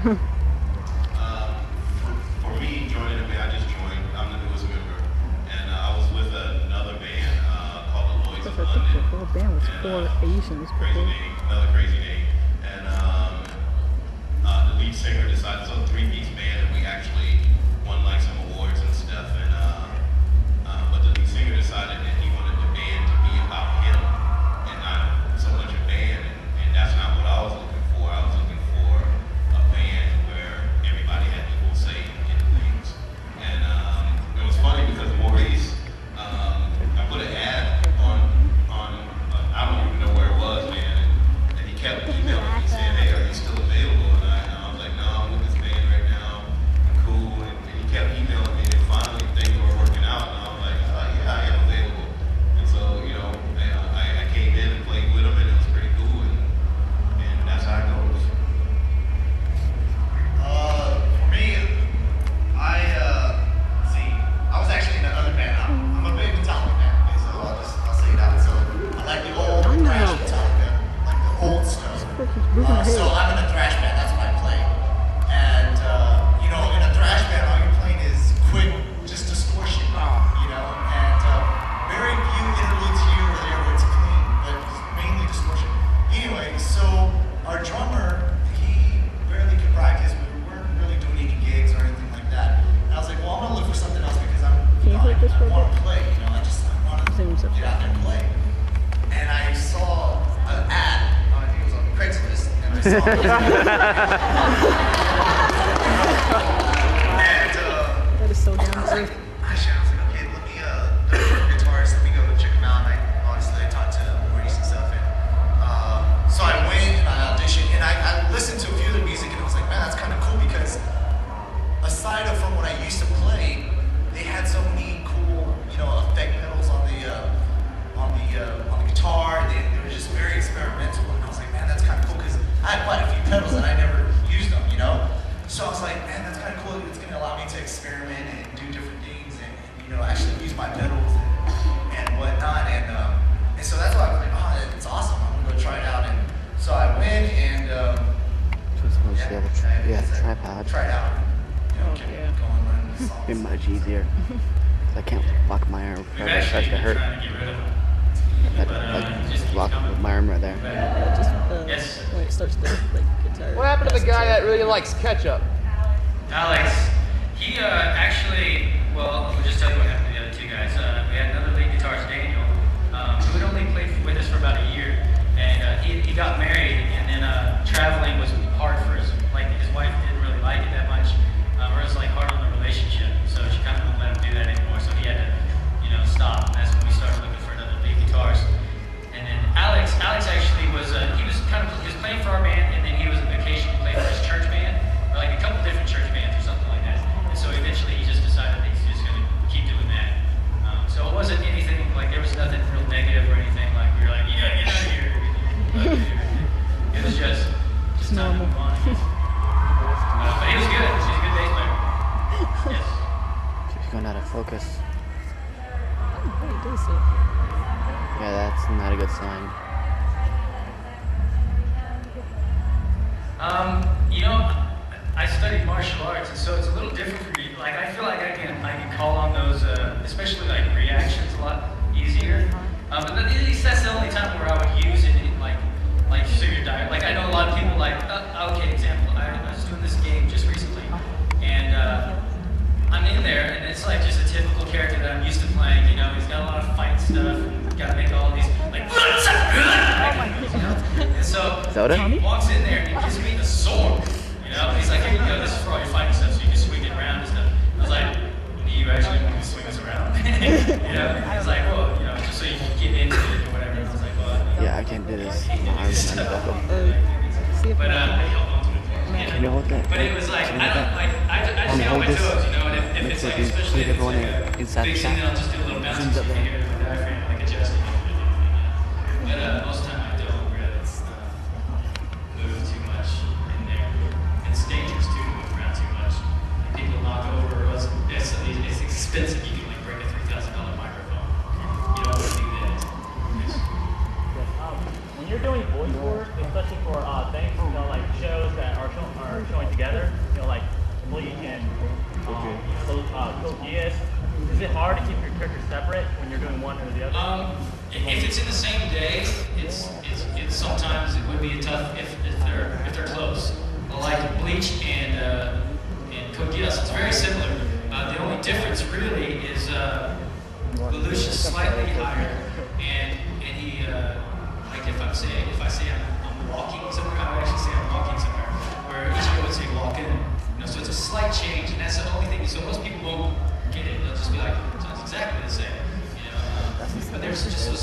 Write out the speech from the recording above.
For me, joining the band, I just joined. I'm the newest member, and I was with another band called the Lloyds of London. The whole band was 4 Asians. Crazy name, another crazy name. And the lead singer decided, so 3-piece band, and we actually won like some awards and stuff. And but the lead singer decided that he wanted the band to be about him and not so much a band. And that's not what I was looking for. I was looking for a band where everybody had equal say in things. And it was funny because Maurice, I put an ad on I don't even know where it was, man, and he kept emailing me saying, hey, are you still available? And I was like, no, I'm with this band right now, I'm cool, and he kept emailing me, and finally things were working out, and I was like, yeah, I am available. And so, you know, I came in and played with him, and it was pretty cool, and that's how it goes. For me, I was actually in another band. I'm a big Metallica fan, okay, so I'll say that. So I like the old thrash Metallica, like the old stuff. So I'm in a thrash band, that's what I play. And you know, in a thrash band, all you're playing is quick, just distortion, you know, and very few interludes here or there where it's clean, but it's mainly distortion. Anyway, so our drummer, he barely could practice. We weren't really doing any gigs or anything like that. And I was like, well, I'm gonna look for something else because I want to play, you know, I want to get out there and play. And I saw an ad, I think it was on Craigslist, and I saw that is so down I was like, okay, let me, the guitarist, let me go check him out. And I talked to Maurice and stuff, and so I went and I auditioned, and I listened to a few of the music, and it was like, man, that's kind of cool because aside from what I used to play, they had so many cool, you know, effect pedals on the guitar. They were just very experimental, and I was like, man, that's kind of cool because I had quite a few pedals and I never used them, you know. So I was like, man, that's kind of cool. It's going to allow me to experiment and do different things, and you know, actually use my pedals and whatnot. And so that's why I was like, oh, it's awesome. I'm going to go try it out. And so I went and tripod. Try it out. You know, kept going, learning the songs. Be much easier. I can't lock my arm. It starts to hurt. Just lock my arm right there. When it starts to guitar. What happened to the guy that really likes ketchup? Alex, he actually, well, we'll just tell you what happened to the other two guys. We had another lead guitarist, Daniel, who had only played with us for about a year, and he got married, and then traveling was hard for his wife didn't really like it that much, or it was like hard on the relationship, so she kind of wouldn't let him do that anymore, so he had to, you know, stop, and that's when we started looking for another lead guitarist. And then Alex actually was, he was playing for our band, and then he was occasionally playing for his church band, or like a couple different church bands or something like that. And so eventually he just decided that he's just going to keep doing that. So it wasn't anything, like there was nothing real negative or anything, like we were like, yeah, get out of here. It was just time to move on. But he was good. He's a good bass player. Yes. He's going out of focus. Oh, he does it. Yeah, that's not a good sign. You know, I studied martial arts, and so it's a little different for me. Like, I feel like I can call on those, especially like reactions, a lot easier. But at least that's the only time where I would use it, like sugar diet. Like, I know a lot of people like, okay, example, I was doing this game just recently, and I'm in there, and it's like just a typical character that I'm used to playing. You know, he's got a lot of fight stuff, and got to make all these like. And so he walks in there and he gives me the sword. You know, he's like, here you go, this is for all your fighting stuff, so you can swing it around and stuff. I was like, do you actually want me to swing this around? You know, I was like, well, you know, just so you can get into it or whatever. And I was like, well, yeah, I can't do this. My arm's kind of buckle. But I held on to it. Can you hold that? But it was like, I just get on my toes, you know, and if it's like, especially if it's like a big scene, then I'll just do a little bounce up here with the diaphragm, like adjust it. But most of the time I don't really move too much in there. And it's dangerous too to move around too much. People knock over, or it's expensive. You can like break a $3,000 microphone. You don't want to do that. When you're doing voice work, especially for things, you know, like shows that are are showing together, you know, like Bleach and Kogias. Is it hard to keep your characters separate when you're doing one or the other? If it's in the same day, it's sometimes it would be tough if they're close. Like Bleach and Kogias, it's very similar. The only difference really is Lelouch is slightly higher, and he like if I say I'm walking somewhere, I would actually say I'm walking somewhere, where Ichigo would say walking. You know, so it's a slight change, and that's the only thing. So most people won't get it. They'll just be like, sounds exactly the same. You know, but there's just those